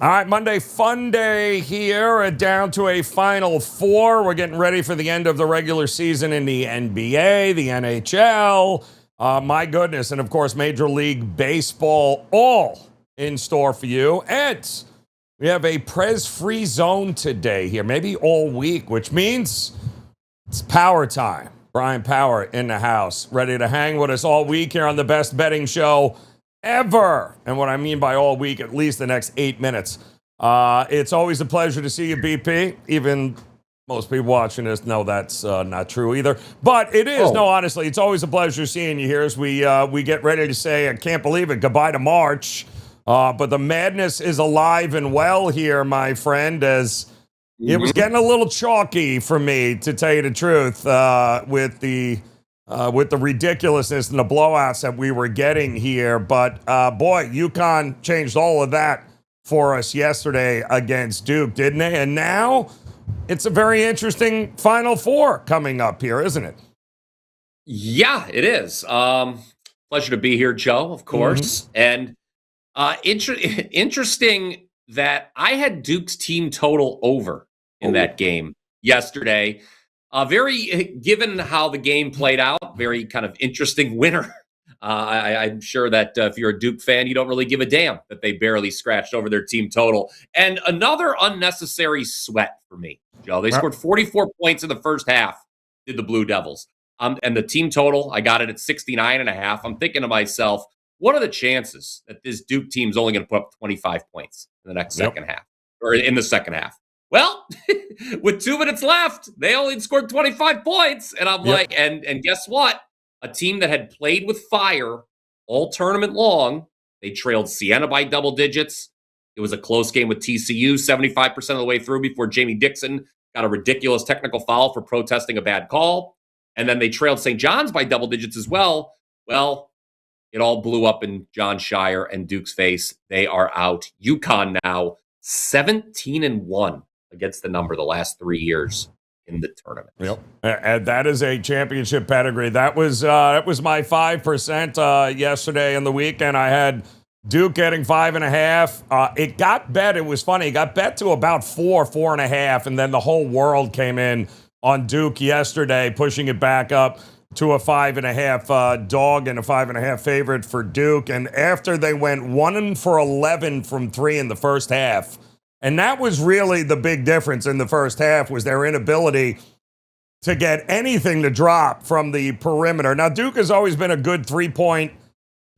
All right, Monday fun day here, down to a Final Four. We're getting ready for the end of the regular season in the NBA, the NHL. My goodness, and of course, Major League Baseball, all in store for you. And we have a Prez-free zone today here, maybe all week, which means it's power time. Bryan Power in the house, ready to hang with us all week here on the best betting show ever. And what I mean by all week, at least the next 8 minutes. It's always a pleasure to see you, BP. Even most people watching this know that's not true either. But it is. No, honestly, it's always a pleasure seeing you here as we get ready to say, I can't believe it, goodbye to March. But the madness is alive and well here, my friend, as it was getting a little chalky for me, to tell you the truth, with the ridiculousness and the blowouts that we were getting here. But, boy, UConn changed all of that for us yesterday against Duke, didn't they? And now it's a very interesting Final Four coming up here, isn't it? Yeah, it is. Pleasure to be here, Joe, of course. And interesting that I had Duke's team total over in that game yesterday. Given how the game played out, very kind of interesting winner. I'm sure that if you're a Duke fan, you don't really give a damn that they barely scratched over their team total. And another unnecessary sweat for me, Joe. They scored 44 points in the first half, did the Blue Devils. And the team total, I got it at 69.5. I'm thinking to myself, what are the chances that this Duke team's only going to put up 25 points in the next second half, or in the second half? Well, with 2 minutes left, they only scored 25 points. And I'm like, and guess what? A team that had played with fire all tournament long, they trailed Siena by double digits. It was a close game with TCU 75% of the way through before Jamie Dixon got a ridiculous technical foul for protesting a bad call. And then they trailed St. John's by double digits as well. Well, it all blew up in John Shire and Duke's face. They are out. UConn now 17-1 against the number the last 3 years in the tournament. And that is a championship pedigree. That was my 5% yesterday in the weekend. I had Duke getting 5.5. It got bet. It was funny. It got bet to about 4.5, and then the whole world came in on Duke yesterday, pushing it back up to a 5.5 dog and a 5.5 favorite for Duke. And after they went 1 for 11 from 3 in the first half. And that was really the big difference in the first half, was their inability to get anything to drop from the perimeter. Now, Duke has always been a good three-point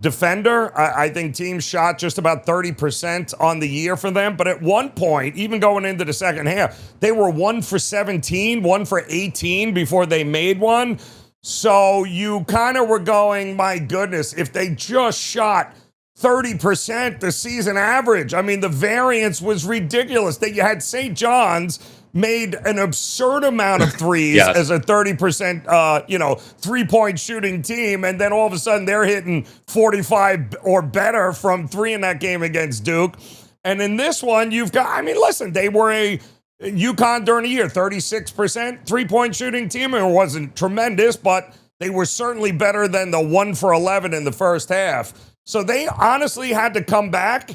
defender. I think teams shot just about 30% on the year for them. But at one point, even going into the second half, they were 1 for 17, 1 for 18 before they made one. So you kind of were going, my goodness, if they just shot 30% the season average. I mean, the variance was ridiculous. That you had St. John's made an absurd amount of threes as a 30%, three-point shooting team, and then all of a sudden they're hitting 45 or better from 3 in that game against Duke. And in this one, you've got, I mean, listen, they were a UConn during the year, 36% three-point shooting team. It wasn't tremendous, but they were certainly better than the 1 for 11 in the first half. So they honestly had to come back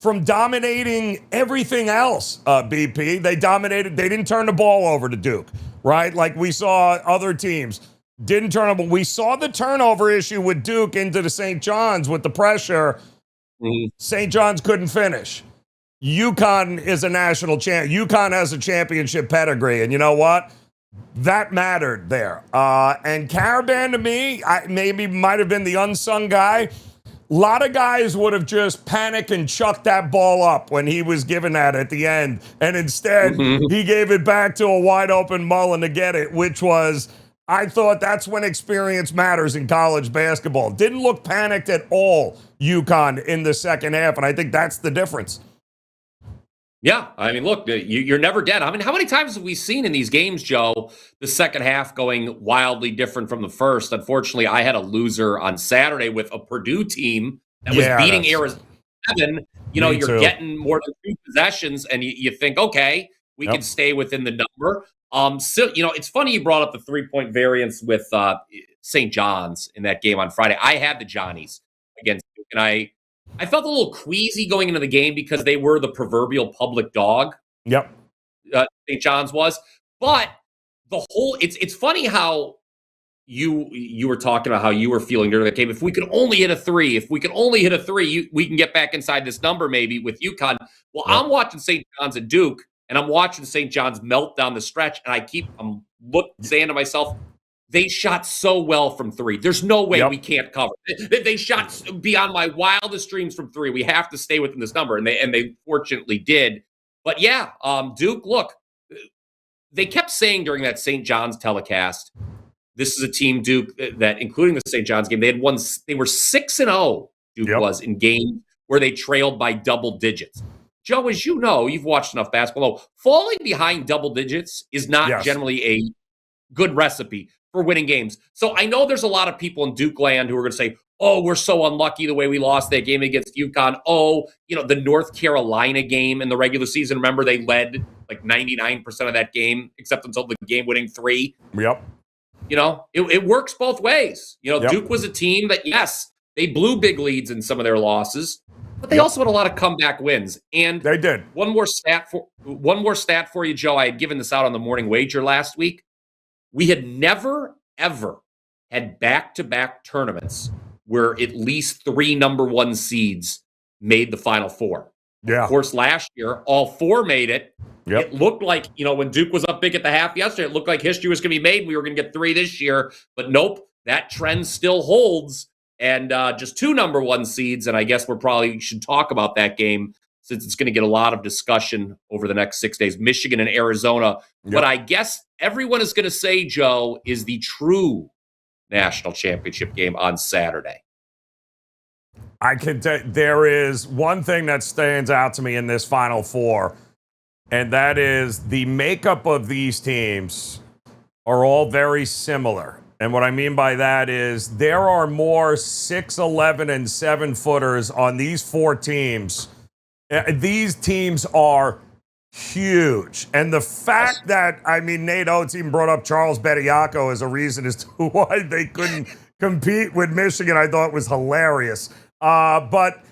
from dominating everything else, BP. They dominated. They didn't turn the ball over to Duke, right? Like we saw other teams didn't turn over. We saw the turnover issue with Duke into the St. John's with the pressure. St. John's couldn't finish. UConn is a national champ. UConn has a championship pedigree, and you know what? That mattered there. And Caravan, to me, maybe might have been the unsung guy. A lot of guys would have just panicked and chucked that ball up when he was given that at the end. And instead, he gave it back to a wide open Mullen to get it, which was, I thought that's when experience matters in college basketball. Didn't look panicked at all, UConn, in the second half. And I think that's the difference. Yeah, I mean, look, you're never dead. I mean, how many times have we seen in these games, Joe, the second half going wildly different from the first? Unfortunately, I had a loser on Saturday with a Purdue team that was beating Arizona 7. You're getting more than 2 possessions, and you think, okay, we can stay within the number. So, it's funny you brought up the 3-point variance with St. John's in that game on Friday. I had the Johnnies against Duke, and I felt a little queasy going into the game because they were the proverbial public dog. Yep. St. John's was, but it's funny how you were talking about how you were feeling during that game. If we could only hit a three, we can get back inside this number maybe with UConn. Well, Yep. I'm watching St. John's and Duke, and I'm watching St. John's melt down the stretch, and I'm saying to myself, they shot so well from three. There's no way we can't cover. They shot beyond my wildest dreams from three. We have to stay within this number, and they fortunately did. But yeah, Duke, look, they kept saying during that St. John's telecast, this is a team, Duke, that including the St. John's game, they were 6-0, Duke was, in games where they trailed by double digits. Joe, as you know, you've watched enough basketball. Falling behind double digits is not generally a good recipe for winning games. So I know there's a lot of people in Duke land who are going to say, oh, we're so unlucky the way we lost that game against UConn. Oh, the North Carolina game in the regular season. Remember, they led like 99% of that game, except until the game-winning three. Yep. It works both ways. Duke was a team that, yes, they blew big leads in some of their losses, but they also had a lot of comeback wins. And they did. One more stat for you, Joe. I had given this out on the morning wager last week. We had never, ever had back-to-back tournaments where at least 3 number 1 seeds made the Final Four. Yeah. Of course, last year, all 4 made it. Yep. It looked like, when Duke was up big at the half yesterday, it looked like history was going to be made. We were going to get 3 this year. But nope, that trend still holds. And just 2 number 1 seeds. And I guess we probably should talk about that game since it's going to get a lot of discussion over the next 6 days. Michigan and Arizona. Yep. What I guess everyone is going to say, Joe, is the true national championship game on Saturday. I can tell there is one thing that stands out to me in this Final Four, and that is the makeup of these teams are all very similar. And what I mean by that is there are more 6'11" and 7-footers on these 4 teams. These teams are huge. And the fact that, Nate Oates even brought up Charles Bediako as a reason as to why they couldn't compete with Michigan, I thought was hilarious. But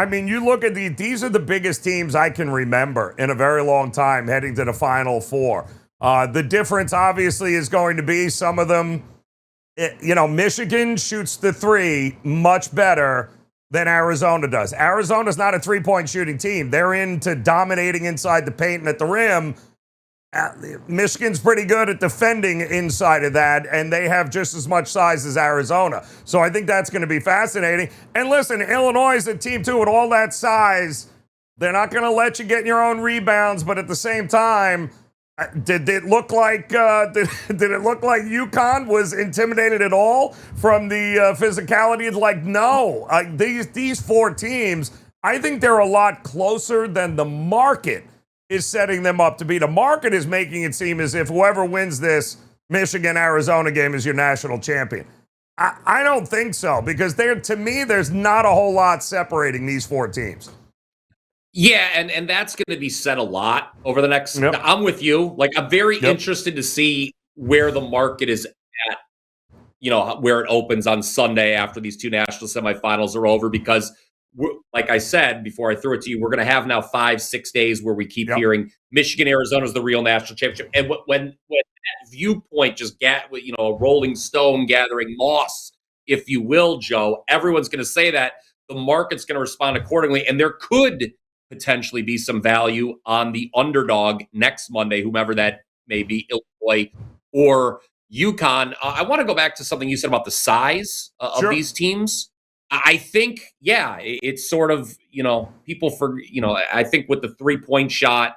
you look at these are the biggest teams I can remember in a very long time heading to the Final Four. The difference obviously is going to be some of them, Michigan shoots the 3 much better than Arizona does. Arizona's not a 3-point shooting team. They're into dominating inside the paint and at the rim. Michigan's pretty good at defending inside of that, and they have just as much size as Arizona. So I think that's going to be fascinating. And listen, Illinois is a team, too, with all that size. They're not going to let you get your own rebounds, but at the same time, did it look like UConn was intimidated at all from the physicality? Like, no. These 4 teams, I think they're a lot closer than the market is setting them up to be. The market is making it seem as if whoever wins this Michigan-Arizona game is your national champion. I don't think so, because to me, there's not a whole lot separating these 4 teams. Yeah, and that's going to be said a lot over the next. Yep. I'm with you. Like, I'm very interested to see where the market is at, where it opens on Sunday after these 2 national semifinals are over, because like I said before I threw it to you, we're going to have now 5-6 days where we keep hearing Michigan, Arizona is the real national championship. And when that viewpoint just a Rolling Stone gathering moss, if you will, Joe, everyone's going to say that. The market's going to respond accordingly, and there could potentially be some value on the underdog next Monday, whomever that may be, Illinois or UConn. I want to go back to something you said about the size of these teams. I think, it's sort of, people I think with the 3-point shot,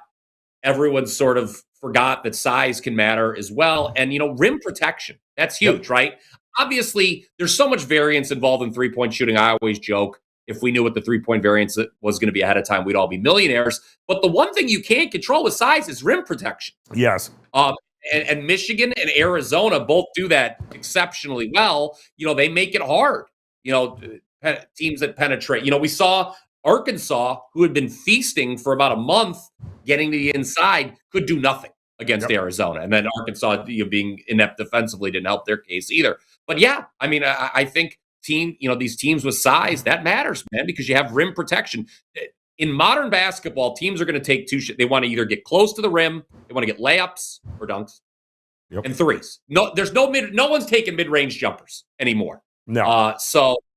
everyone sort of forgot that size can matter as well. And, rim protection, that's huge, right? Obviously, there's so much variance involved in 3-point shooting. I always joke, if we knew what the 3-point variance was going to be ahead of time, we'd all be millionaires. But the one thing you can't control with size is rim protection. Yes. And Michigan and Arizona both do that exceptionally well. They make it hard. Teams that penetrate. We saw Arkansas, who had been feasting for about a month, getting to the inside, could do nothing against Arizona. And then Arkansas, being inept defensively, didn't help their case either. But I think these teams with size, that matters, man, because you have rim protection. In modern basketball, teams are going to take they want to either get close to the rim, they want to get layups or dunks, and threes. No, no one's taking mid-range jumpers anymore. No.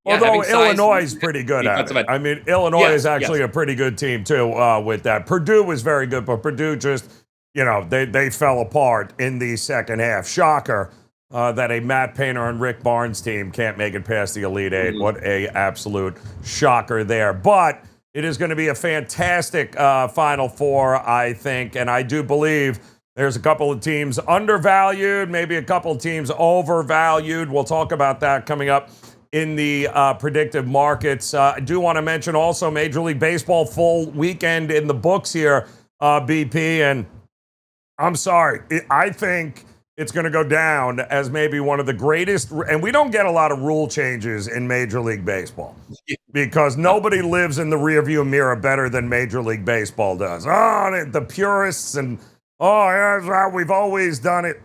Although Illinois is pretty good at it. I mean, Illinois is actually a pretty good team, too, with that. Purdue was very good, but Purdue just, they fell apart in the second half. Shocker that a Matt Painter and Rick Barnes team can't make it past the Elite Eight. Mm-hmm. What a absolute shocker there. But it is going to be a fantastic Final Four, I think, and I do believe there's a couple of teams undervalued, maybe a couple of teams overvalued. We'll talk about that coming up in the predictive markets. I do want to mention also Major League Baseball full weekend in the books here, BP. And I'm sorry, I think it's going to go down as maybe one of the greatest. And we don't get a lot of rule changes in Major League Baseball because nobody lives in the rearview mirror better than Major League Baseball does. Oh, the purists and, that's how we've always done it.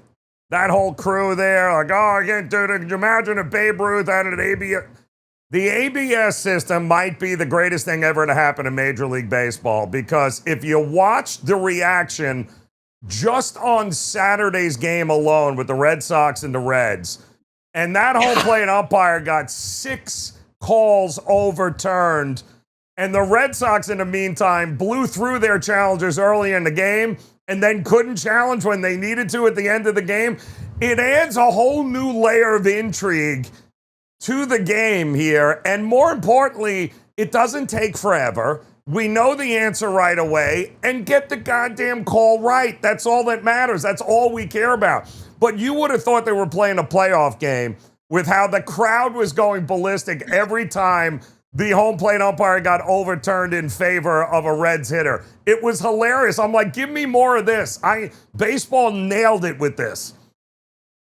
That whole crew there, like, I can't do it. Could you imagine if Babe Ruth had an ABS? The ABS system might be the greatest thing ever to happen in Major League Baseball because if you watch the reaction just on Saturday's game alone with the Red Sox and the Reds, and that home plate umpire got 6 calls overturned, and the Red Sox, in the meantime, blew through their challengers early in the game and then couldn't challenge when they needed to at the end of the game. It adds a whole new layer of intrigue to the game here. And more importantly, it doesn't take forever. We know the answer right away and get the goddamn call right. That's all that matters. That's all we care about. But you would have thought they were playing a playoff game with how the crowd was going ballistic every time the home plate umpire got overturned in favor of a Reds hitter. It was hilarious. I'm like, give me more of this. Baseball nailed it with this.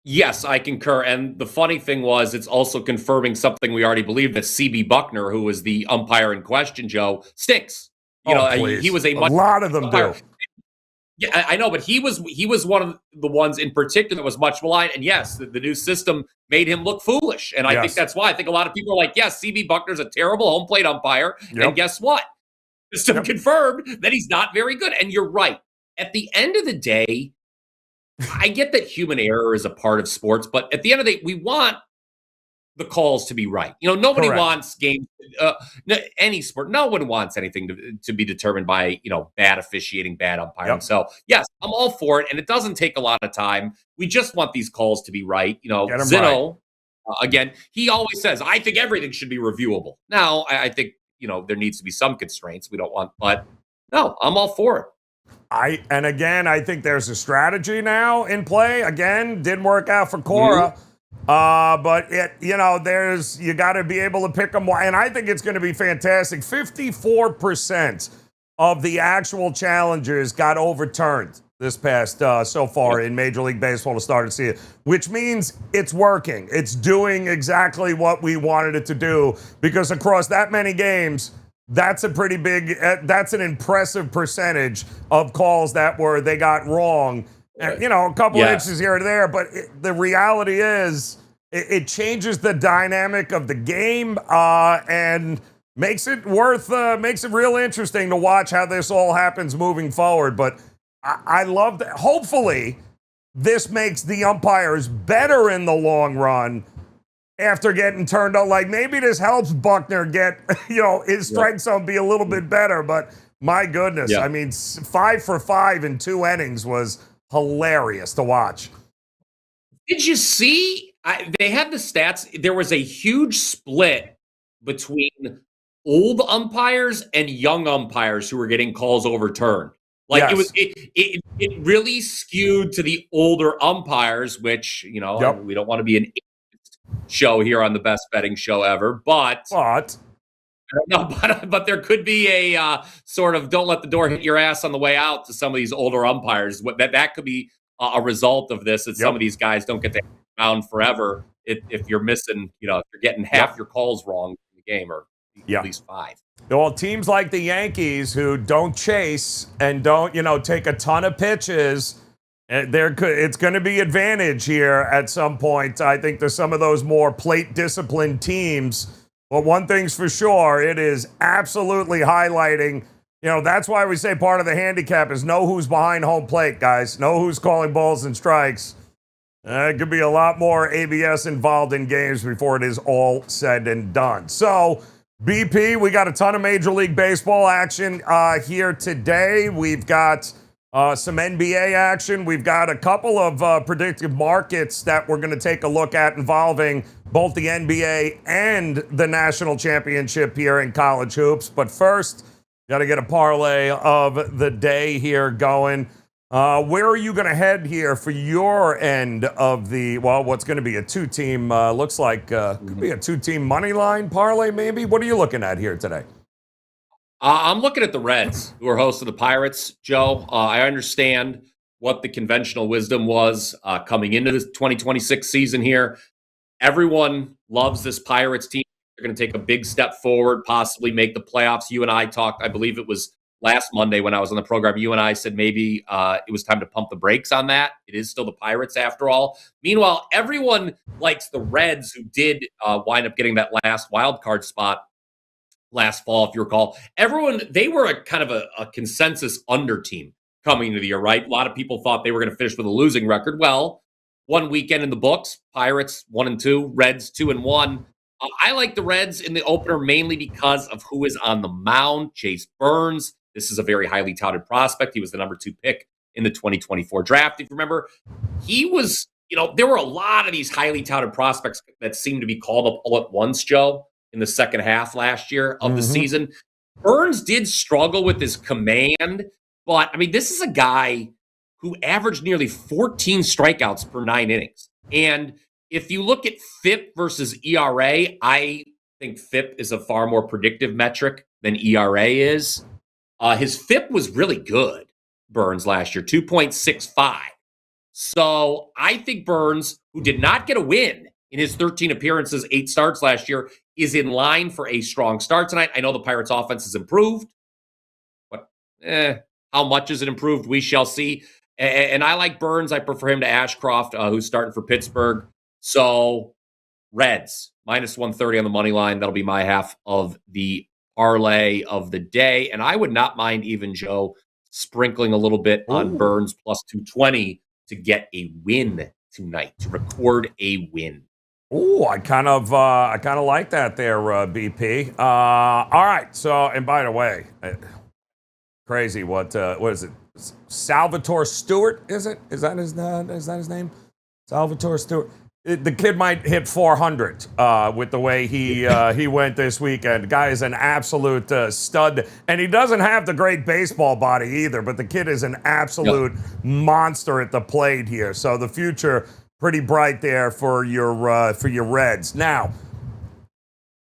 Yes, I concur. And the funny thing was, it's also confirming something we already believed, that C.B. Buckner, who was the umpire in question, Joe, stinks. He was a lot of them umpire. Do. Yeah, I know, but he was one of the ones in particular that was much maligned. And yes, the new system made him look foolish. And I think that's why. I think a lot of people are like, yes, C.B. Buckner's a terrible home plate umpire. Yep. And guess what? The system confirmed that he's not very good. And you're right. At the end of the day, I get that human error is a part of sports, but at the end of the day, we want the calls to be right. Nobody wants games, any sport. No one wants anything to be determined by, bad officiating, bad umpiring. Yep. So yes, I'm all for it. And it doesn't take a lot of time. We just want these calls to be right. Zeno, again, he always says, I think everything should be reviewable. Now, I think, there needs to be some constraints we don't want, but no, I'm all for it. I think there's a strategy now in play. Again, didn't work out for Cora. Mm-hmm. But you got to be able to pick them. And I think it's going to be fantastic. 54% of the actual challengers got overturned this past so far in Major League Baseball to start to see it, which means it's working. It's doing exactly what we wanted it to do, because across that many games, that's a pretty big, that's an impressive percentage of calls that they got wrong. And, a couple of inches here or there, but the reality is it changes the dynamic of the game and makes it real interesting to watch how this all happens moving forward. But I love that. Hopefully, this makes the umpires better in the long run after getting turned on. Like, maybe this helps Buckner get, his strike zone be a little bit better. But my goodness, I mean, 5 for 5 in 2 innings was hilarious to watch. Did you see? They had the stats. There was a huge split between old umpires and young umpires who were getting calls overturned. Like, it really skewed to the older umpires, which, we don't want to be an show here on the best betting show ever, but I don't know, but there could be a sort of don't let the door hit your ass on the way out to some of these older umpires. That could be a result of this, that some of these guys don't get to hang around forever if you're missing, if you're getting half your calls wrong in the game, or at least 5. Well, teams like the Yankees, who don't chase and don't, take a ton of pitches, It's going to be advantage here at some point. I think there's some of those more plate disciplined teams. But one thing's for sure, it is absolutely highlighting. That's why we say part of the handicap is know who's behind home plate, guys. Know who's calling balls and strikes. It could be a lot more ABS involved in games before it is all said and done. So, BP, we got a ton of Major League Baseball action here today. We've got some NBA action. We've got a couple of predictive markets that we're going to take a look at involving both the NBA and the national championship here in college hoops. But first, got to get a parlay of the day here going. Where are you going to head here for your end of what's going to be a two-team, looks like could be a two-team money line parlay maybe? What are you looking at here today? I'm looking at the Reds, who are hosts of the Pirates, Joe. I understand what the conventional wisdom was coming into this 2026 season here. Everyone loves this Pirates team. They're going to take a big step forward, possibly make the playoffs. You and I talked, I believe it was last Monday when I was on the program, you and I said maybe it was time to pump the brakes on that. It is still the Pirates after all. Meanwhile, everyone likes the Reds, who did wind up getting that last wild card spot last fall, if you recall. They were a kind of a consensus under team coming into the year, right? A lot of people thought they were going to finish with a losing record. Well, one weekend in the books, Pirates 1-2, Reds 2-1. I like the Reds in the opener mainly because of who is on the mound. Chase Burns. This is a very highly touted prospect. He was the number 2 pick in the 2024 draft. If you remember, he was, there were a lot of these highly touted prospects that seemed to be called up all at once, Joe, in the second half last year of the season. Burns did struggle with his command, but this is a guy who averaged nearly 14 strikeouts per 9 innings. And if you look at FIP versus ERA, I think FIP is a far more predictive metric than ERA is. His FIP was really good, Burns, last year, 2.65. So I think Burns, who did not get a win in his 13 appearances, 8 starts last year, is in line for a strong start tonight. I know the Pirates' offense has improved, but how much is it improved? We shall see. And I like Burns. I prefer him to Ashcroft, who's starting for Pittsburgh. So Reds, -130 on the money line. That'll be my half of the parlay of the day. And I would not mind even, Joe, sprinkling a little bit on Burns +220 to get a win tonight, to record a win. Oh, I kind of like that there, BP. All right. So, and by the way, crazy. What is it? Salvatore Stewart? Is it? Is that his name? Salvatore Stewart. The kid might hit 400 with the way he went this weekend. The guy is an absolute stud, and he doesn't have the great baseball body either. But the kid is an absolute monster at the plate here. So the future pretty bright there for your Reds. Now,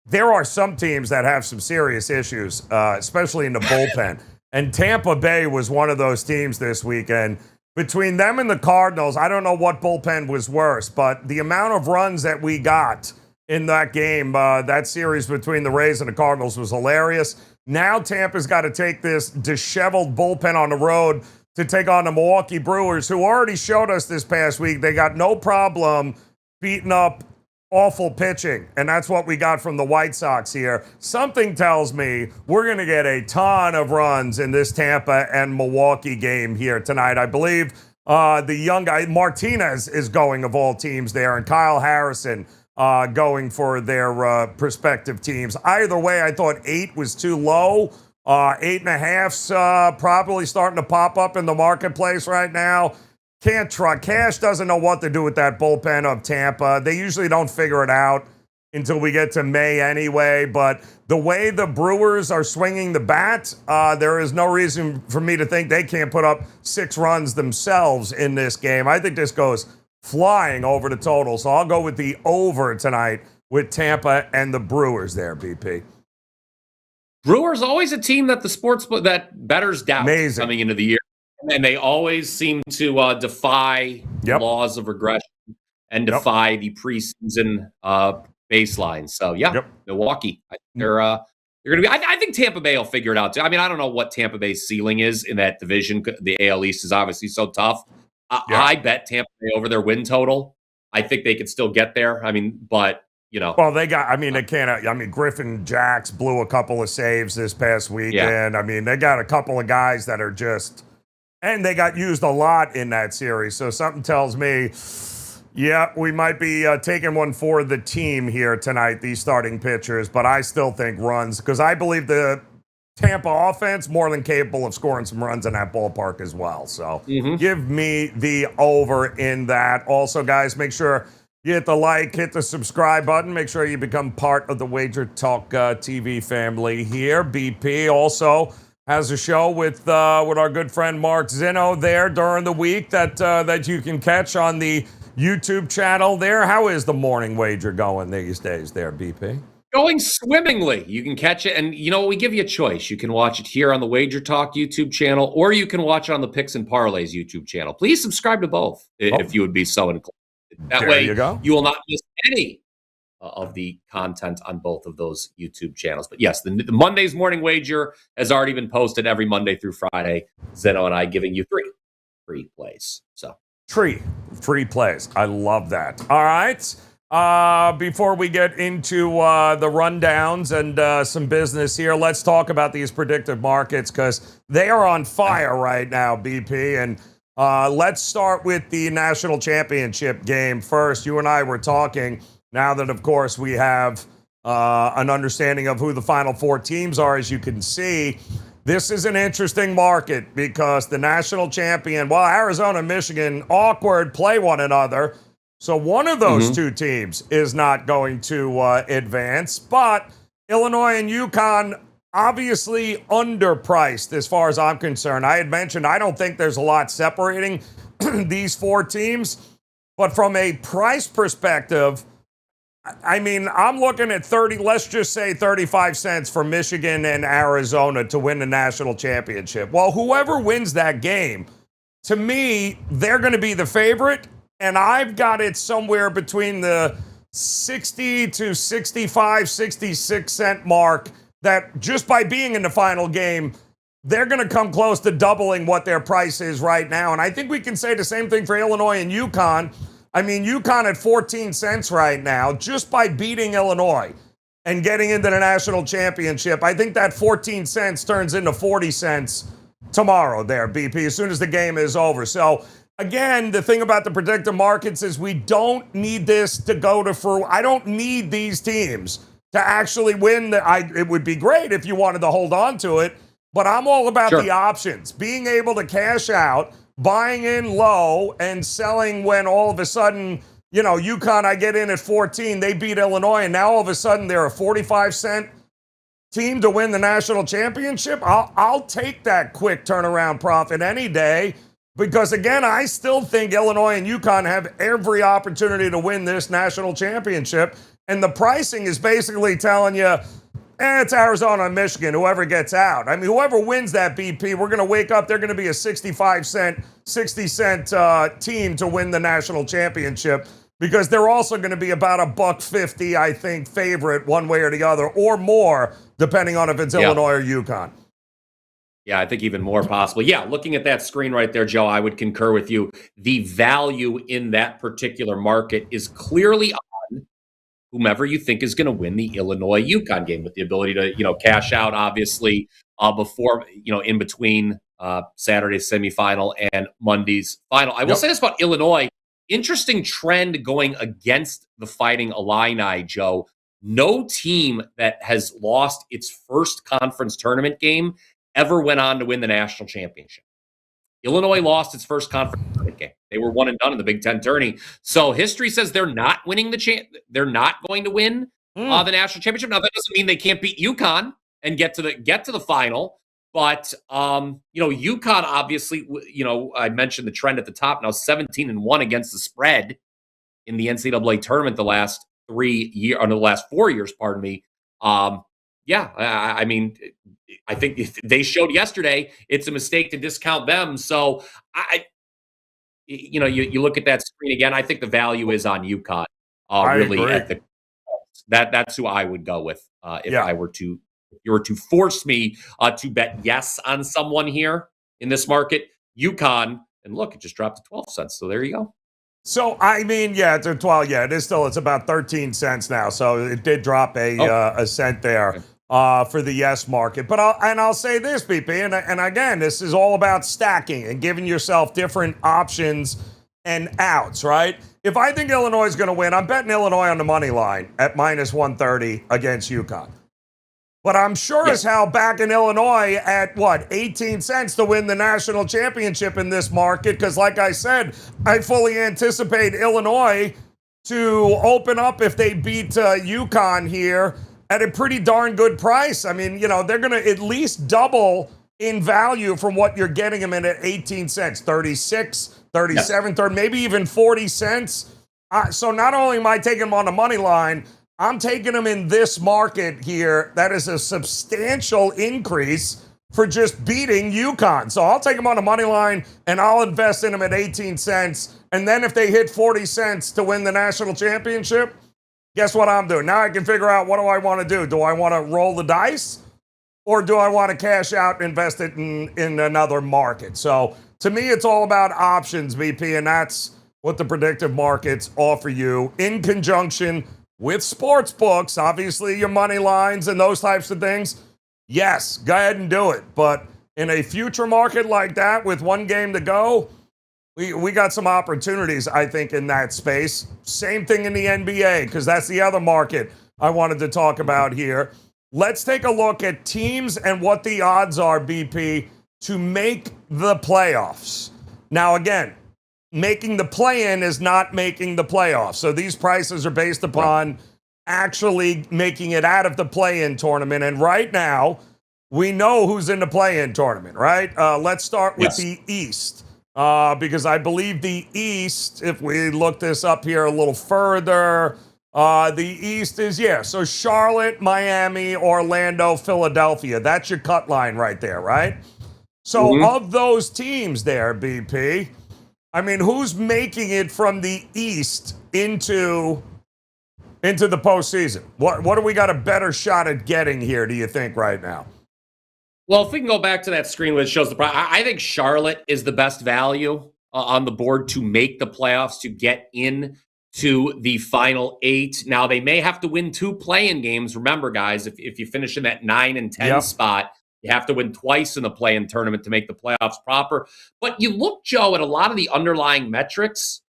there are some teams that have some serious issues, especially in the bullpen. And Tampa Bay was one of those teams this weekend. Between them and the Cardinals, I don't know what bullpen was worse, but the amount of runs that we got in that game, that series between the Rays and the Cardinals was hilarious. Now Tampa's got to take this disheveled bullpen on the road to take on the Milwaukee Brewers, who already showed us this past week they got no problem beating up awful pitching, and that's what we got from the White Sox here. Something tells me we're going to get a ton of runs in this Tampa and Milwaukee game here tonight. I believe the young guy, Martinez, is going of all teams there, and Kyle Harrison going for their prospective teams. Either way, I thought 8 was too low. 8.5's probably starting to pop up in the marketplace right now. Can't try. Cash doesn't know what to do with that bullpen of Tampa. They usually don't figure it out until we get to May anyway. But the way the Brewers are swinging the bat, there is no reason for me to think they can't put up 6 runs themselves in this game. I think this goes flying over the total. So I'll go with the over tonight with Tampa and the Brewers there, BP. Brewers always a team that that bettors doubt coming into the year. And they always seem to defy laws of regression and defy the preseason baseline. So, Milwaukee. They're going to be. I think Tampa Bay will figure it out too. I don't know what Tampa Bay's ceiling is in that division. The AL East is obviously so tough. Yeah. I bet Tampa Bay over their win total. I think they could still get there. I mean, but Well, they can't. I mean, Griffin Jacks blew a couple of saves this past weekend. I mean, they got a couple of guys that are just, and they got used a lot in that series. So something tells me, yeah, we might be taking one for the team here tonight, these starting pitchers. But I still think runs, because I believe the Tampa offense more than capable of scoring some runs in that ballpark as well. So give me the over in that. Also, guys, make sure you hit the like, hit the subscribe button. Make sure you become part of the WagerTalk TV family here. BP also has a show with our good friend Mark Zinno there during the week that you can catch on the YouTube channel there. How is the morning wager going these days there, BP? Going swimmingly. You can catch it. And, we give you a choice. You can watch it here on the WagerTalk YouTube channel, or you can watch it on the Picks and Parlays YouTube channel. Please subscribe to both if you would be so inclined. That way, you will not miss any of the content on both of those YouTube channels. But yes, the Monday's morning wager has already been posted every Monday through Friday. Zeno and I giving you 3 free plays. So free plays. I love that. All right. Before we get into the rundowns and some business here, let's talk about these predictive markets, because they are on fire right now, BP. And let's start with the national championship game first. You and I were talking, now that, of course, we have an understanding of who the Final Four teams are, as you can see. This is an interesting market because the national champion, Arizona and Michigan, awkward, play one another. So one of those two teams is not going to advance. But Illinois and UConn, obviously underpriced as far as I'm concerned. I had mentioned I don't think there's a lot separating these 4 teams. But from a price perspective, I mean, I'm looking at let's just say 35 cents for Michigan and Arizona to win the national championship. Well, whoever wins that game, to me, they're going to be the favorite. And I've got it somewhere between the 60 to 65, 66 cent mark, that just by being in the final game, they're going to come close to doubling what their price is right now. And I think we can say the same thing for Illinois and UConn. I mean, UConn at 14 cents right now, just by beating Illinois and getting into the national championship. I think that 14 cents turns into 40 cents tomorrow there, BP, as soon as the game is over. So, again, the thing about the predictive markets is we don't need this to go to fruition. I don't need these teams to actually win. It would be great if you wanted to hold on to it, but I'm all about the options. Being able to cash out, buying in low, and selling when all of a sudden, UConn, I get in at 14, they beat Illinois, and now all of a sudden they're a 45-cent team to win the national championship. I'll take that quick turnaround profit any day. Because, again, I still think Illinois and UConn have every opportunity to win this national championship. And the pricing is basically telling you, it's Arizona and Michigan, whoever gets out. I mean, whoever wins that, BP, we're going to wake up, they're going to be a 65-cent, 60-cent team to win the national championship. Because they're also going to be about $1.50, I think, favorite one way or the other, or more, depending on if it's Illinois or UConn. Yeah, I think even more possibly. Yeah, looking at that screen right there, Joe, I would concur with you. The value in that particular market is clearly on whomever you think is going to win the Illinois-UConn game, with the ability to, cash out, obviously, before, in between Saturday's semifinal and Monday's final. I will say this about Illinois. Interesting trend going against the Fighting Illini, Joe. No team that has lost its first conference tournament game ever went on to win the national championship. Illinois lost its first conference tournament game. They were 1 and done in the Big Ten tourney. So history says they're not winning they're not going to win the national championship. Now that doesn't mean they can't beat UConn and get to the final. But UConn obviously, I mentioned the trend at the top. Now 17-1 against the spread in the NCAA tournament the last 4 years. Pardon me. I mean, I think they showed yesterday it's a mistake to discount them. So you look at that screen again. I think the value is on UConn. Really, that's who I would go with if you were to force me to bet yes on someone here in this market. UConn And look, it just dropped to 12 cents. So there you go. So, I mean, yeah, it's 12. Yeah, it is still, it's about 13 cents now. So it did drop a cent there for the yes market. But I'll say this, BP, and again, this is all about stacking and giving yourself different options and outs, right? If I think Illinois is going to win, I'm betting Illinois on the money line at minus 130 against UConn. But I'm sure as hell back in Illinois at, 18 cents to win the national championship in this market. Because like I said, I fully anticipate Illinois to open up if they beat UConn here at a pretty darn good price. I mean, they're going to at least double in value from what you're getting them in at 18 cents, 36, 37, 30, maybe even 40 cents. So not only am I taking them on the money line, I'm taking them in this market here. That is a substantial increase for just beating UConn. So I'll take them on the money line, and I'll invest in them at 18 cents. And then if they hit 40 cents to win the national championship, guess what I'm doing? Now I can figure out, what do I want to do? Do I want to roll the dice, or do I want to cash out and invest it in another market? So to me, it's all about options, BP, and that's what the predictive markets offer you in conjunction with sports books, obviously your money lines and those types of things. Yes, go ahead and do it. But in a future market like that with one game to go, we got some opportunities, I think, in that space. Same thing in the NBA, because that's the other market I wanted to talk about here. Let's take a look at teams and what the odds are, BP, to make the playoffs. Now, again, making the play-in is not making the playoffs. So these prices are based upon actually making it out of the play-in tournament. And right now, we know who's in the play-in tournament, right? Let's start with the East. Because I believe the East, if we look this up here a little further, the East is, so Charlotte, Miami, Orlando, Philadelphia. That's your cut line right there, right? So of those teams there, BP, I mean, who's making it from the East into the postseason? What do we got a better shot at getting here, do you think, right now? Well, if we can go back to that screen where it shows the price, I think Charlotte is the best value on the board to make the playoffs, to get in to the Final 8. Now, they may have to win 2 play-in games. Remember, guys, if you finish in that 9 and 10 spot, you have to win twice in the play-in tournament to make the playoffs proper. But you look, Joe, at a lot of the underlying metrics,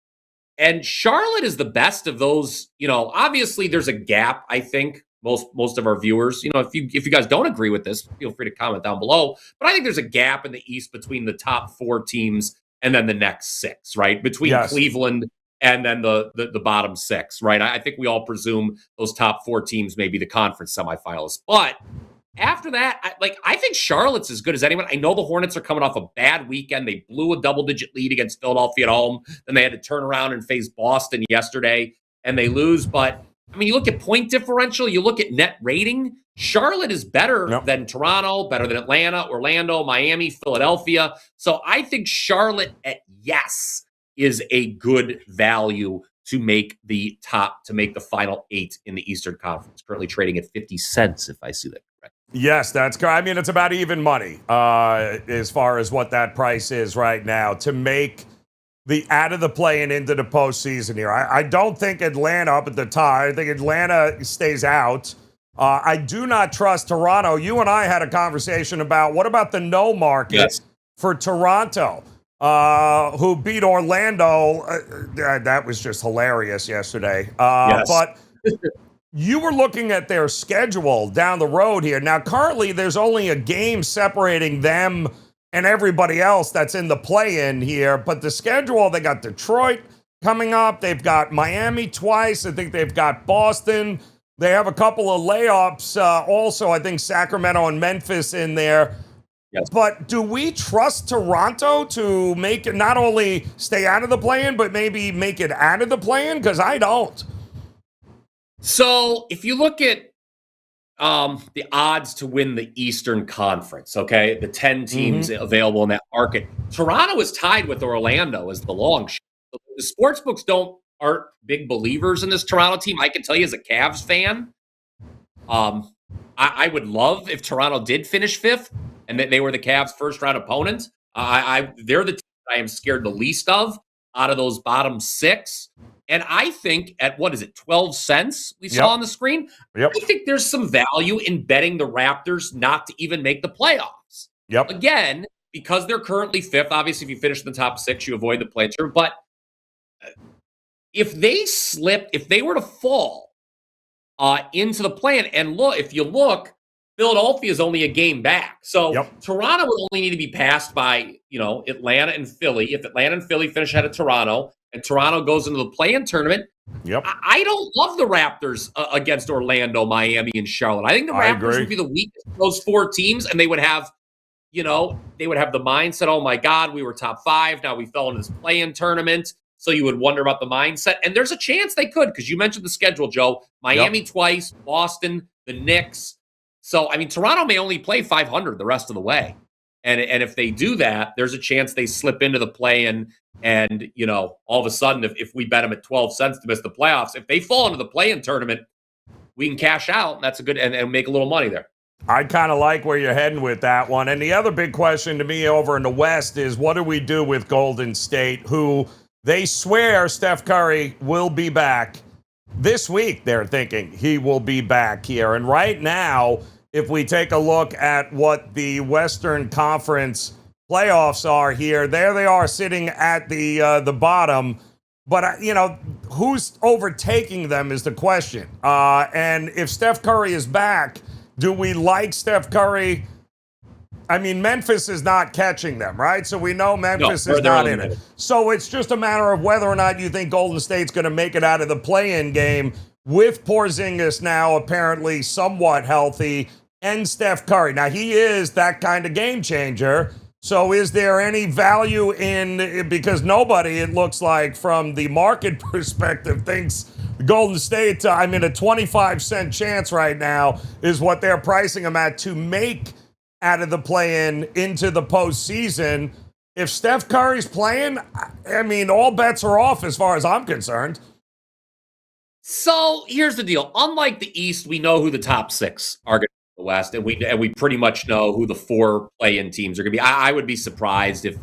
and Charlotte is the best of those. Obviously there's a gap, I think. Most of our viewers, if you guys don't agree with this, feel free to comment down below. But I think there's a gap in the East between the top 4 teams and then the next 6, right? Between Cleveland and then the bottom 6, right? I think we all presume those top 4 teams may be the conference semifinalists. But after that, I think Charlotte's as good as anyone. I know the Hornets are coming off a bad weekend. They blew a double-digit lead against Philadelphia at home. Then they had to turn around and face Boston yesterday, and they lose. But I mean, you look at point differential, you look at net rating, Charlotte is better than Toronto, better than Atlanta, Orlando, Miami, Philadelphia. So I think Charlotte at is a good value to make the Final 8 in the Eastern Conference. Currently trading at 50 cents, if I see that correct. Yes, that's correct. I mean, it's about even money as far as what that price is right now to make the out of the play and into the postseason here. I don't think Atlanta up at the top. I think Atlanta stays out. I do not trust Toronto. You and I had a conversation about what about the no market for Toronto, who beat Orlando. That was just hilarious yesterday. But you were looking at their schedule down the road here. Now, currently, there's only a game separating them and everybody else that's in the play-in here. But the schedule, they got Detroit coming up. They've got Miami twice. I think they've got Boston. They have a couple of layups. Also, I think Sacramento and Memphis in there. Yes. But do we trust Toronto to make it, not only stay out of the play-in, but maybe make it out of the play-in? Because I don't. So if you look at the odds to win the Eastern Conference, okay, the 10 teams available in that market, Toronto is tied with Orlando as the long shot. The sportsbooks aren't big believers in this Toronto team. I can tell you as a Cavs fan, I would love if Toronto did finish 5th and that they were the Cavs' first round opponent. They're the team I am scared the least of out of those bottom 6. And I think at, 12 cents we saw on the screen? Yep. I think there's some value in betting the Raptors not to even make the playoffs. Yep. Again, because they're currently 5th, obviously if you finish in the top 6, you avoid the play tournament. But if they were to fall into the play-in, and look, if you look, Philadelphia is only a game back. So Toronto would only need to be passed by, Atlanta and Philly. If Atlanta and Philly finish ahead of Toronto and Toronto goes into the play-in tournament, I don't love the Raptors against Orlando, Miami, and Charlotte. I think the Raptors would be the weakest of those 4 teams, and they would have, the mindset, oh my God, we were top 5. Now we fell into this play-in tournament. So you would wonder about the mindset. And there's a chance they could, because you mentioned the schedule, Joe. Miami twice, Boston, the Knicks. So, Toronto may only play 500 the rest of the way. And if they do that, there's a chance they slip into the play-in. And, all of a sudden, if we bet them at 12 cents to miss the playoffs, if they fall into the play-in tournament, we can cash out. And that's a good, and make a little money there. I kind of like where you're heading with that one. And the other big question to me over in the West is, what do we do with Golden State, who they swear Steph Curry will be back this week? They're thinking he will be back here. And right now, if we take a look at what the Western Conference playoffs are here, there they are sitting at the bottom. But, who's overtaking them is the question. And if Steph Curry is back, do we like Steph Curry? Memphis is not catching them, right? So we know Memphis is not in it. So it's just a matter of whether or not you think Golden State's going to make it out of the play-in game with Porzingis now apparently somewhat healthy and Steph Curry. Now, he is that kind of game changer. So is there any value in, because nobody, it looks like, from the market perspective, thinks Golden State, a 25-cent chance right now is what they're pricing them at to make out of the play-in into the postseason. If Steph Curry's playing, all bets are off as far as I'm concerned. So here's the deal. Unlike the East, we know who the top 6 are going to be in the West, and we pretty much know who the 4 play-in teams are going to be. I would be surprised if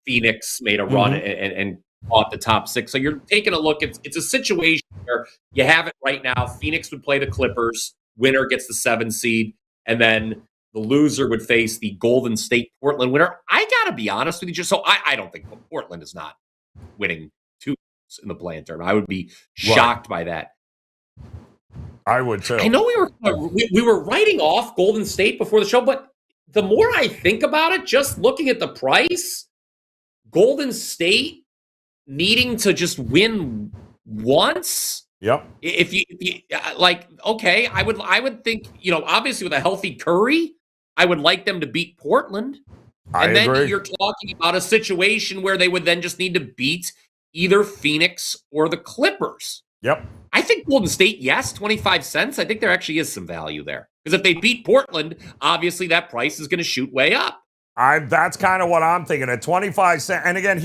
Phoenix made a run and caught the top 6. So you're taking a look. It's a situation where you have it right now. Phoenix would play the Clippers. Winner gets the 7 seed, and then the loser would face the Golden State Portland winner. I got to be honest with you. So I don't think Portland is not winning 2 in the play-in tournament. I would be shocked by that. I would too. I know we were writing off Golden State before the show, but the more I think about it, just looking at the price, Golden State needing to just win once. Yep. If you okay, I would think, obviously with a healthy Curry, I would like them to beat Portland. And then you're talking about a situation where they would then just need to beat either Phoenix or the Clippers. Yep. I think Golden State, yes, 25 cents. I think there actually is some value there. Because if they beat Portland, obviously that price is going to shoot way up. That's kind of what I'm thinking, at 25 cents. And again,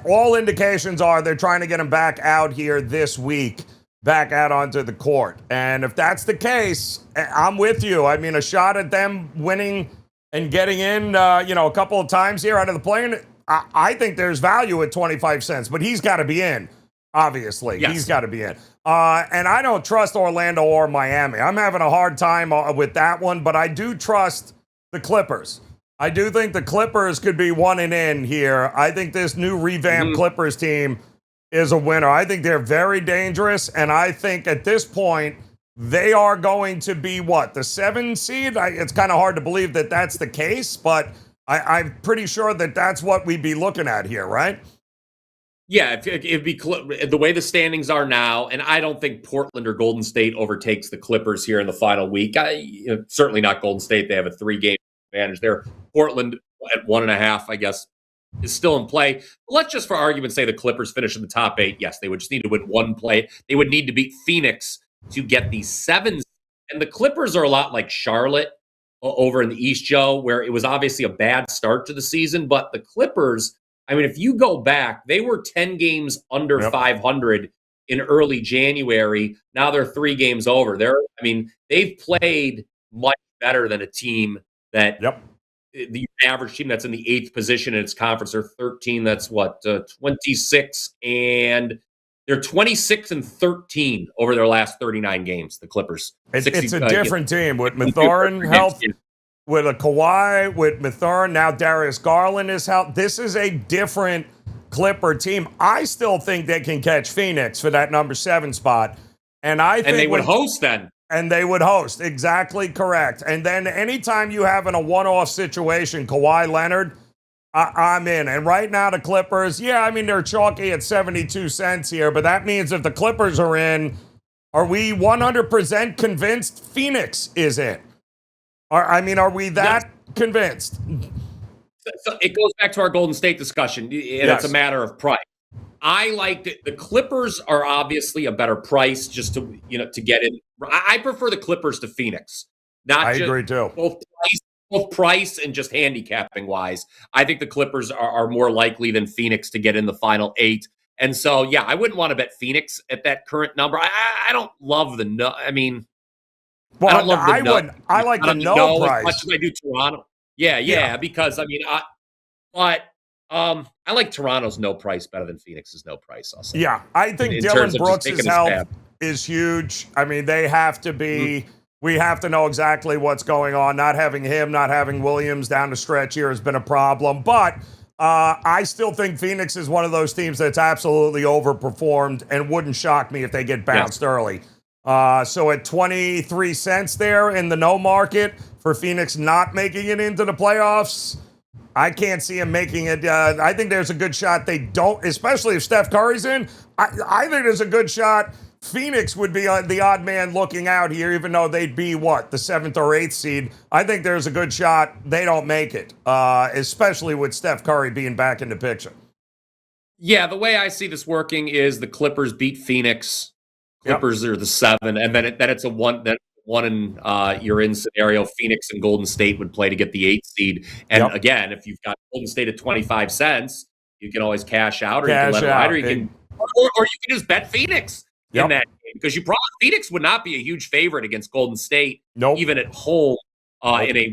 all indications are they're trying to get him back out here this week, back out onto the court. And if that's the case, I'm with you. A shot at them winning and getting in, a couple of times here out of the play-in, I think there's value at 25 cents, but he's got to be in. Obviously, he's got to be in. And I don't trust Orlando or Miami. I'm having a hard time with that one, but I do trust the Clippers. I do think the Clippers could be 1 and in here. I think this new revamped Clippers team is a winner. I think they're very dangerous, and I think at this point they are going to be the 7 seed? It's kind of hard to believe that that's the case, but I'm pretty sure that that's what we'd be looking at here, right? Yeah, it'd be the way the standings are now, and I don't think Portland or Golden State overtakes the Clippers here in the final week. Certainly not Golden State. They have a 3-game advantage there. Portland at 1.5, I guess, is still in play. Let's just, for argument's sake, the Clippers finish in the top 8. Yes, they would just need to win 1 play. They would need to beat Phoenix to get the 7. And the Clippers are a lot like Charlotte over in the East, Joe, where it was obviously a bad start to the season, but the Clippers, if you go back, they were 10 games under 500 in early January. Now they're 3 games over. They've played much better than a team that the average team that's in the 8th position in its conference. They're 13. That's what, 26, and they're 26 and 13 over their last 39 games. The Clippers. It's a different team with Mathurin health, with a Kawhi, with Mathurin. Now Darius Garland is out. This is a different Clipper team. I still think they can catch Phoenix for that number 7 spot, and they would host then. And they would host. Exactly correct. And then anytime you have in a one-off situation, Kawhi Leonard, I'm in. And right now the Clippers, they're chalky at 72 cents here, but that means if the Clippers are in, are we 100% convinced Phoenix is in? Are we that convinced? So it goes back to our Golden State discussion, and it's a matter of price. I liked it. The Clippers are obviously a better price just to get in. I prefer the Clippers to Phoenix. I agree too. Both price and just handicapping wise. I think the Clippers are more likely than Phoenix to get in the final 8. And so, I wouldn't want to bet Phoenix at that current number. I don't love the no. I mean, I don't love the no. I like the no price as much as I do Toronto. Yeah. Because I like Toronto's no price better than Phoenix's no price also. Yeah, I think Dylan Brooks' health is huge. I mean, they have to be we have to know exactly what's going on. Not having him, not having Williams down the stretch here has been a problem. But I still think Phoenix is one of those teams that's absolutely overperformed and wouldn't shock me if they get bounced early. So at 23 cents there in the no market for Phoenix not making it into the playoffs, I can't see him making it. I think there's a good shot they don't, especially if Steph Curry's in. I think there's a good shot Phoenix would be the odd man looking out here, even though they'd be, the 7th or 8th seed. I think there's a good shot they don't make it, especially with Steph Curry being back in the picture. Yeah, the way I see this working is the Clippers beat Phoenix. Clippers are the 7, and then it's a 1 in you're in scenario. Phoenix and Golden State would play to get the 8th seed. And again, if you've got Golden State at 25 cents, you can always cash out, or you can let it ride, or you can just bet Phoenix in that game, because Phoenix would not be a huge favorite against Golden State, even at home in a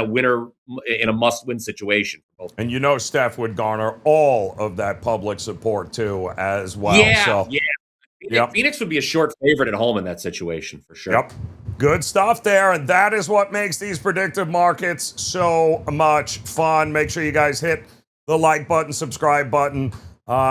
winner in a must-win situation. And Steph would garner all of that public support too, as well. Phoenix would be a short favorite at home in that situation for sure. Yep. Good stuff there. And that is what makes these predictive markets so much fun. Make sure you guys hit the like button, subscribe button.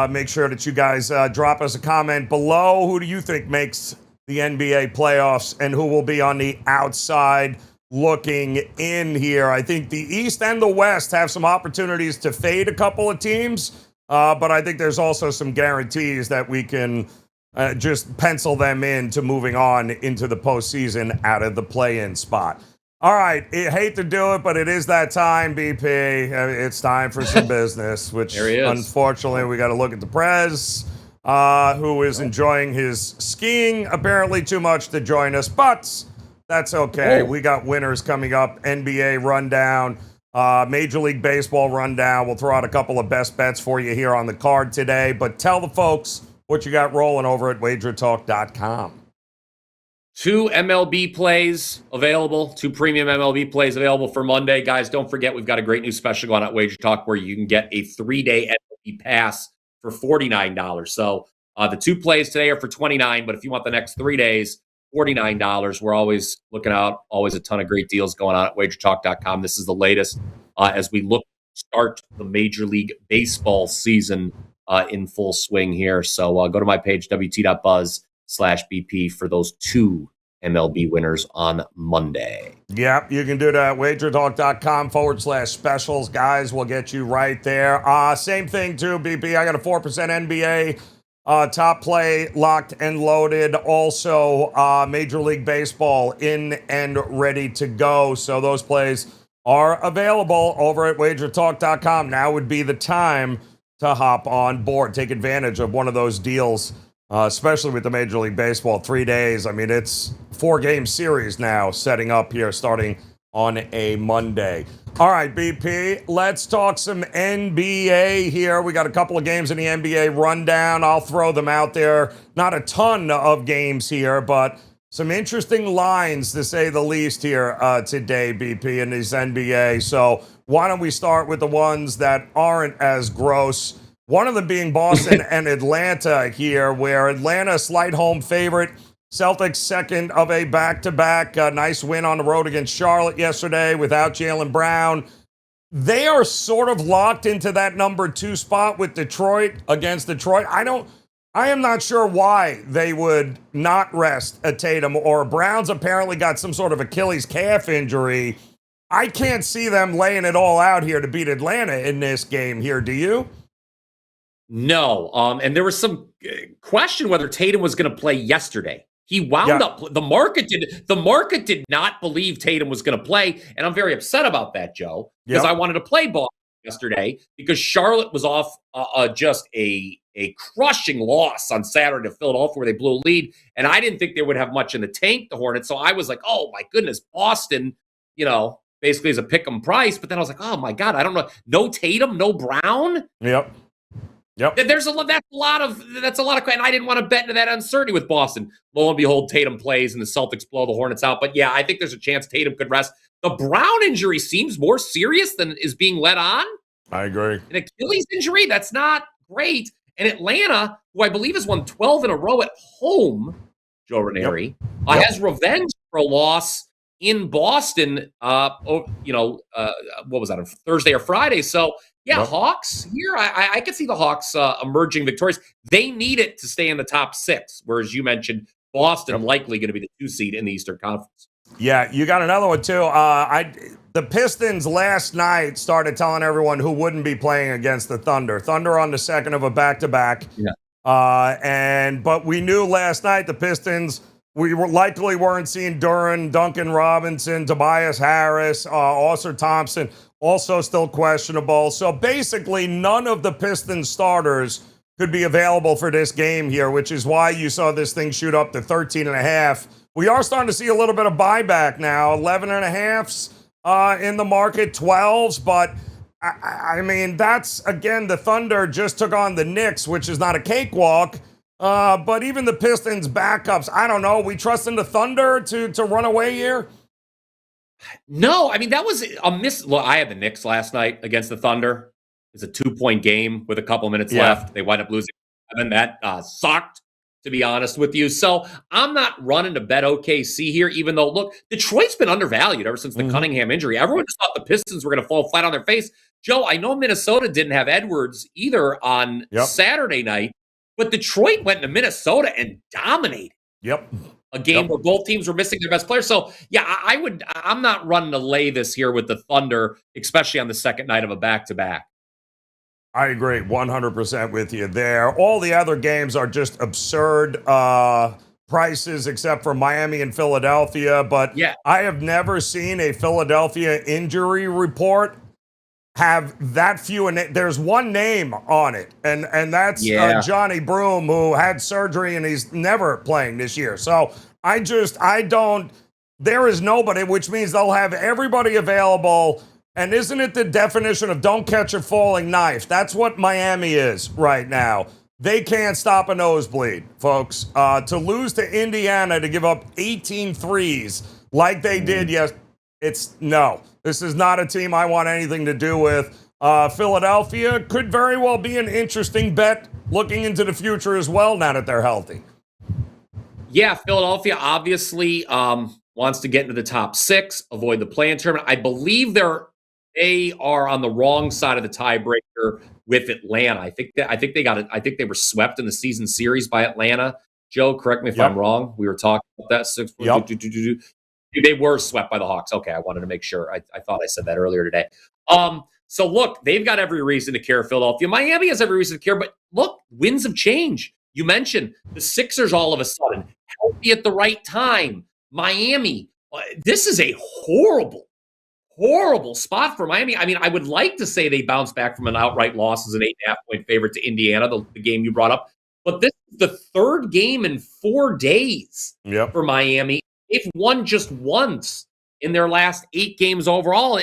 Make sure that you guys drop us a comment below. Who do you think makes the NBA playoffs and who will be on the outside looking in here? I think the East and the West have some opportunities to fade a couple of teams, but I think there's also some guarantees that we can just pencil them in to moving on into the postseason out of the play-in spot. All right, I hate to do it, but it is that time, BP. It's time for some business, which unfortunately we got to look at the Prez, who is enjoying his skiing apparently too much to join us, but that's okay. We got winners coming up, NBA rundown, Major League Baseball rundown. We'll throw out a couple of best bets for you here on the card today, but tell the folks what you got rolling over at WagerTalk.com. 2 MLB plays available, 2 premium MLB plays available for Monday. Guys, don't forget, we've got a great new special going on at WagerTalk where you can get a 3-day MLB pass for $49. So the 2 plays today are for $29, but if you want the next 3 days, $49. We're always looking out, always a ton of great deals going on at WagerTalk.com. This is the latest as we look to start the Major League Baseball season in full swing here. So go to my page, wt.buzz/BP, for those 2 MLB winners on Monday. Yep, you can do that at wagertalk.com/specials. Guys, we'll get you right there. Same thing too, BP. I got a 4% NBA top play locked and loaded. Also, Major League Baseball in and ready to go. So those plays are available over at wagertalk.com. Now would be the time to hop on board. Take advantage of one of those deals, especially with the Major League Baseball. 3 days. I mean, it's 4-game series now setting up here starting on a Monday. All right, BP, let's talk some NBA here. We got a couple of games in the NBA rundown. I'll throw them out there. Not a ton of games here, but Some interesting lines, to say the least, here today, BP, in this NBA. So why don't we start with the ones that aren't as gross? One of them being Boston and Atlanta here, where Atlanta, slight home favorite. Celtics second of a back-to-back. Nice win on the road against Charlotte yesterday without Jaylen Brown. They are sort of locked into that number 2 spot with Detroit against Detroit. I am not sure why they would not rest a Tatum, or Brown's apparently got some sort of Achilles calf injury. I can't see them laying it all out here to beat Atlanta in this game here. Do you? No. And there was some question whether Tatum was going to play yesterday. He wound up. The market did not believe Tatum was going to play, and I'm very upset about that, Joe, because I wanted to play ball yesterday because Charlotte was off just a crushing loss on Saturday to Philadelphia where they blew a lead, and I didn't think they would have much in the tank, the Hornets. So I was like, oh my goodness, Boston, basically is a pick 'em price. But then I was like, oh my God, I don't know, no Tatum, no Brown. Yep. That's a lot of, and I didn't want to bet into that uncertainty with Boston. Lo and behold, Tatum plays and the Celtics blow the Hornets out. But yeah, I think there's a chance Tatum could rest. The Brown injury seems more serious than is being let on. I agree. An Achilles injury, that's not great. And Atlanta, who I believe has won 12 in a row at home, Joe Ranieri, has revenge for a loss in Boston. What was that, on Thursday or Friday? So yeah, Hawks here. I could see the Hawks emerging victorious. They need it to stay in the top 6, whereas you mentioned Boston likely going to be the 2 seed in the Eastern Conference. Yeah, you got another one too. The Pistons last night started telling everyone who wouldn't be playing against the Thunder. Thunder on the second of a back-to-back. Yeah. But we knew last night the Pistons, likely weren't seeing Duran, Duncan Robinson, Tobias Harris, Oscar Thompson, also still questionable. So basically none of the Pistons starters could be available for this game here, which is why you saw this thing shoot up to 13.5. We are starting to see a little bit of buyback now, 11.5s in the market, 12s. But I mean, that's, again, the Thunder just took on the Knicks, which is not a cakewalk. But even the Pistons backups, I don't know. We trust in the Thunder to run away here? No, I mean, that was a miss. Look, I had the Knicks last night against the Thunder. It's a 2-point game with a couple minutes left. They wind up losing 7. That sucked, to be honest with you. So I'm not running to bet OKC here, even though, look, Detroit's been undervalued ever since the Cunningham injury. Everyone just thought the Pistons were going to fall flat on their face. Joe, I know Minnesota didn't have Edwards either on Saturday night, but Detroit went to Minnesota and dominated. A game where both teams were missing their best player. So, yeah, I'm not running to lay this here with the Thunder, especially on the second night of a back-to-back. I agree 100% with you there. All the other games are just absurd prices except for Miami and Philadelphia. But I have never seen a Philadelphia injury report have that few. And there's one name on it, and that's Johnny Broom, who had surgery and he's never playing this year. So there is nobody, which means they'll have everybody available. And isn't it the definition of don't catch a falling knife? That's what Miami is right now. They can't stop a nosebleed, folks. To lose to Indiana, to give up 18 threes like they did this is not a team I want anything to do with. Philadelphia could very well be an interesting bet looking into the future as well now that they're healthy. Yeah, Philadelphia obviously wants to get into the top 6, avoid the play-in tournament. I believe they are on the wrong side of the tiebreaker with Atlanta. I think they were swept in the season series by Atlanta. Joe, correct me if I'm wrong. We were talking about that. They were swept by the Hawks. Okay, I wanted to make sure. I thought I said that earlier today. So look, they've got every reason to care, Philadelphia. Miami has every reason to care, but look, winds of change. You mentioned the Sixers all of a sudden healthy at the right time. Miami, this is a horrible spot for Miami. I mean, I would like to say they bounce back from an outright loss as an 8.5-point favorite to Indiana, the game you brought up. But this is the 3rd game in 4 days for Miami. They've won just once in their last 8 games overall.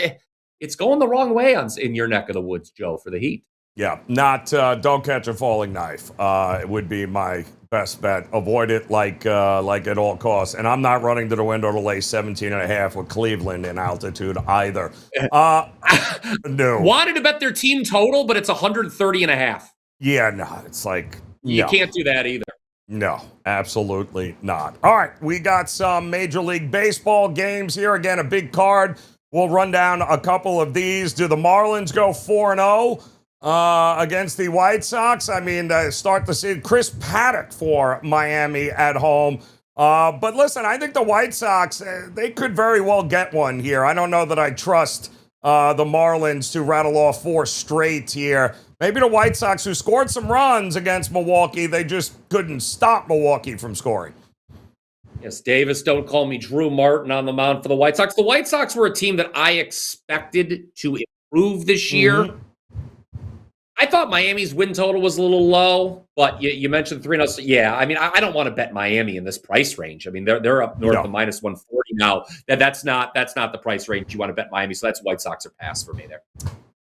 It's going the wrong way in your neck of the woods, Joe, for the Heat. Yeah, not don't catch a falling knife. It would be my best bet. Avoid it like at all costs. And I'm not running to the window to lay 17.5 with Cleveland in altitude either. No. Wanted to bet their team total, but it's 130.5. Yeah, no, it's like You no. can't do that either. No, absolutely not. All right, we got some Major League Baseball games here. Again, a big card. We'll run down a couple of these. Do the Marlins go 4-0 against the White Sox? I mean, start to see Chris Paddock for Miami at home. But listen, I think the White Sox, they could very well get one here. I don't know that I trust the Marlins to rattle off 4 straight here. Maybe the White Sox, who scored some runs against Milwaukee, they just couldn't stop Milwaukee from scoring. Yes, Davis, don't call me Drew Martin on the mound for the White Sox. The White Sox were a team that I expected to improve this year. Mm-hmm. I thought Miami's win total was a little low, but you mentioned 3-0. So yeah, I mean, I don't want to bet Miami in this price range. I mean, they're up north of minus 140 now. That's not the price range you want to bet Miami. So that's White Sox or pass for me there.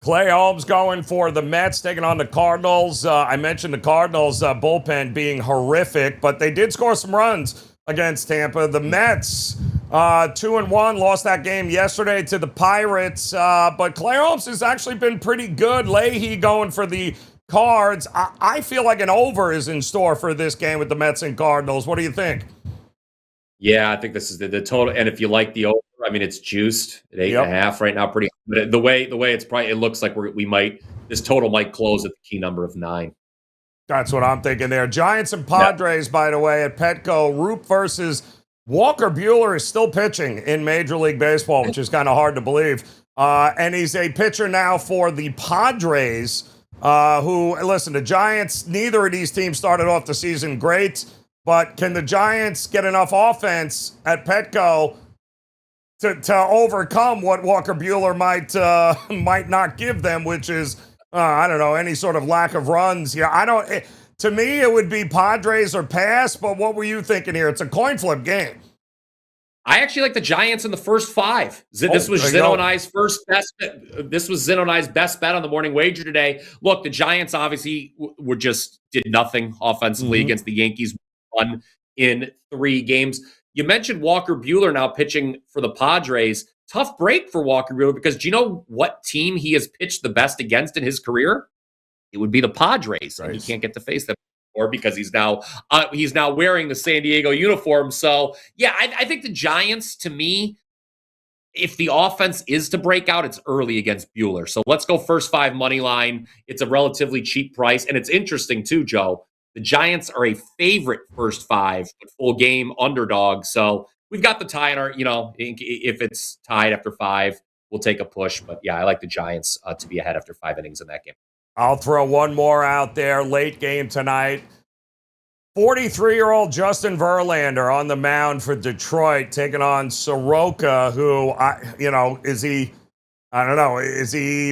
Clay Holmes going for the Mets, taking on the Cardinals. I mentioned the Cardinals bullpen being horrific, but they did score some runs against Tampa. The Mets, 2-1, lost that game yesterday to the Pirates. But Clay Holmes has actually been pretty good. Leahy going for the Cards. I feel like an over is in store for this game with the Mets and Cardinals. What do you think? Yeah, I think this is the total. And if you like the over, I mean, it's juiced at 8.5 right now. Pretty. But the way it's probably, it looks like this total might close at the key number of 9. That's what I'm thinking there. Giants and Padres, by the way, at Petco. Roop versus Walker Buehler is still pitching in Major League Baseball, which is kind of hard to believe. And he's a pitcher now for the Padres, who, listen, the Giants, neither of these teams started off the season great, but can the Giants get enough offense at Petco to overcome what Walker Buehler might not give them, which is, I don't know, any sort of lack of runs here. To me, it would be Padres or pass, but what were you thinking here? It's a coin flip game. I actually like the Giants in the first 5. This was Zeno and I's best bet on the morning wager today. Look, the Giants obviously did nothing offensively against the Yankees. Won in 3 games. You mentioned Walker Buehler now pitching for the Padres. Tough break for Walker Buehler, because do you know what team he has pitched the best against in his career? It would be the Padres, and he can't get to face them anymore because he's now wearing the San Diego uniform. So yeah, I think the Giants, to me, if the offense is to break out, it's early against Buehler. So let's go first 5 money line. It's a relatively cheap price, and it's interesting too, Joe. The Giants are a favorite first 5, but full game underdog. So we've got the tie in our, if it's tied after 5, we'll take a push. But yeah, I like the Giants to be ahead after 5 innings in that game. I'll throw one more out there. Late game tonight. 43-year-old Justin Verlander on the mound for Detroit, taking on Soroka, who, is he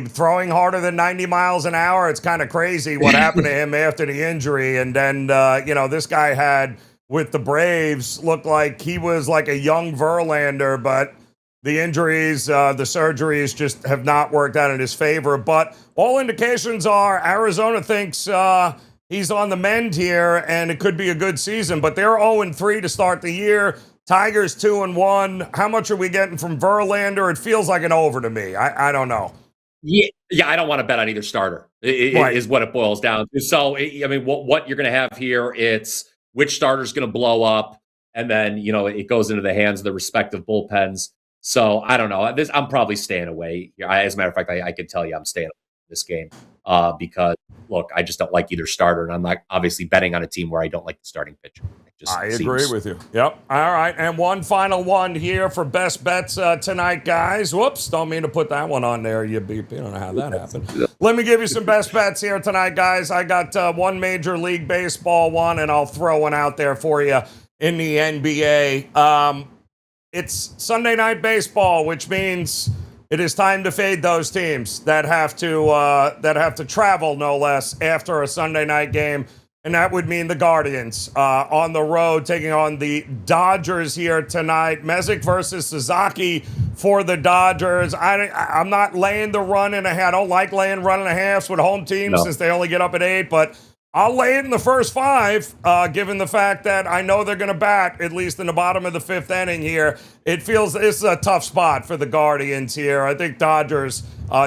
throwing harder than 90 miles an hour? It's kind of crazy what happened to him after the injury. And then, this guy had, with the Braves, looked like he was like a young Verlander, but the injuries, the surgeries just have not worked out in his favor. But all indications are Arizona thinks he's on the mend here, and it could be a good season. But they're 0-3 to start the year. Tigers 2-1. How much are we getting from Verlander? It feels like an over to me. I don't know. Yeah, I don't want to bet on either starter. Is what it boils down to. So, what you're going to have here, it's which starter's going to blow up, and then it goes into the hands of the respective bullpens. So I don't know. I'm probably staying away. As a matter of fact, I can tell you I'm staying away from this game because, look, I just don't like either starter, and I'm not obviously betting on a team where I don't like the starting pitcher. I agree with you. Yep. All right, and one final one here for best bets tonight, guys. Whoops, don't mean to put that one on there. You don't know how that happened. Let me give you some best bets here tonight, guys. I got one Major League Baseball one, and I'll throw one out there for you in the NBA. It's Sunday Night Baseball, which means it is time to fade those teams that have to travel, no less, after a Sunday night game. and that would mean the Guardians on the road taking on the Dodgers here tonight. Messick versus Sasaki for the Dodgers. I'm not laying the run and a half. I don't like laying run and a halves with home teams since they only get up at 8, but I'll lay it in the first 5, given the fact that I know they're going to bat at least in the bottom of the 5th inning here. It feels this is a tough spot for the Guardians here. I think Dodgers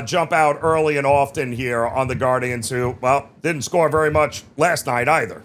jump out early and often here on the Guardians, who, well, didn't score very much last night either.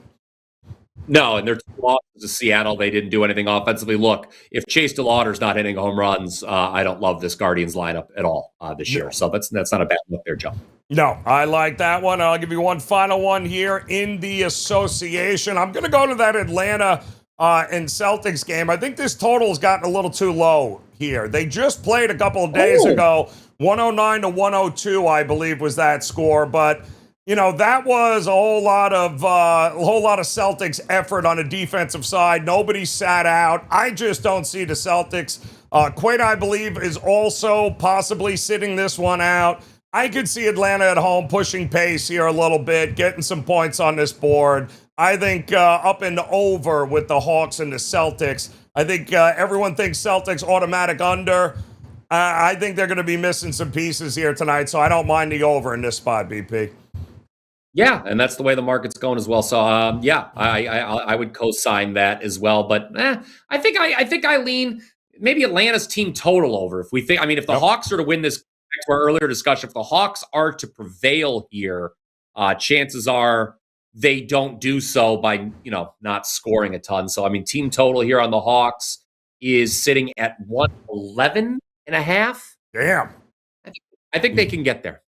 No, and their 2 losses to Seattle, they didn't do anything offensively. Look, if Chase DeLauder's not hitting home runs, I don't love this Guardians lineup at all this year. So that's not a bad look there, Joe. No, I like that one. I'll give you one final one here in the association. I'm going to go to that Atlanta and Celtics game. I think this total has gotten a little too low here. They just played a couple of days ago. 109 to 102, I believe, was that score. But, you know, that was a whole lot of Celtics effort on a defensive side. Nobody sat out. I just don't see the Celtics. Quaid, I believe, is also possibly sitting this one out. I could see Atlanta at home pushing pace here a little bit, getting some points on this board. I think up and over with the Hawks and the Celtics. I think everyone thinks Celtics automatic under. I think they're going to be missing some pieces here tonight, so I don't mind the over in this spot, BP. Yeah, and that's the way the market's going as well. So, I would co-sign that as well. But I think I lean maybe Atlanta's team total over. If we think, if the Hawks are to win this, back to our earlier discussion, if the Hawks are to prevail here, chances are they don't do so by not scoring a ton. So, team total here on the Hawks is sitting at 111.5. Damn. I think they can get there.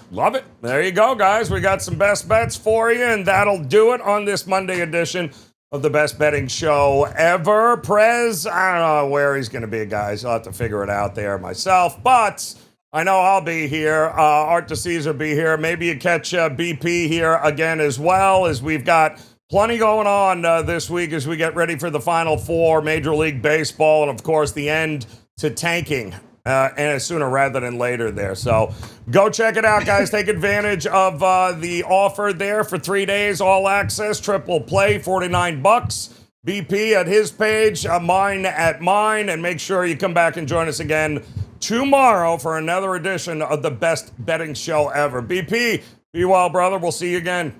Love it. There you go, guys. We got some best bets for you, and that'll do it on this Monday edition of the best betting show ever. Prez, I don't know where he's going to be, guys. I'll have to figure it out there myself, but I know I'll be here. Art DeCesar be here. Maybe you catch BP here again as well, as we've got plenty going on this week as we get ready for the Final Four, Major League Baseball, and, of course, the end to tanking. And sooner rather than later there. So go check it out, guys. Take advantage of the offer there for 3 days, all access, triple play, $49. BP at his page, mine at mine. And make sure you come back and join us again tomorrow for another edition of the best betting show ever. BP, be well, brother. We'll see you again.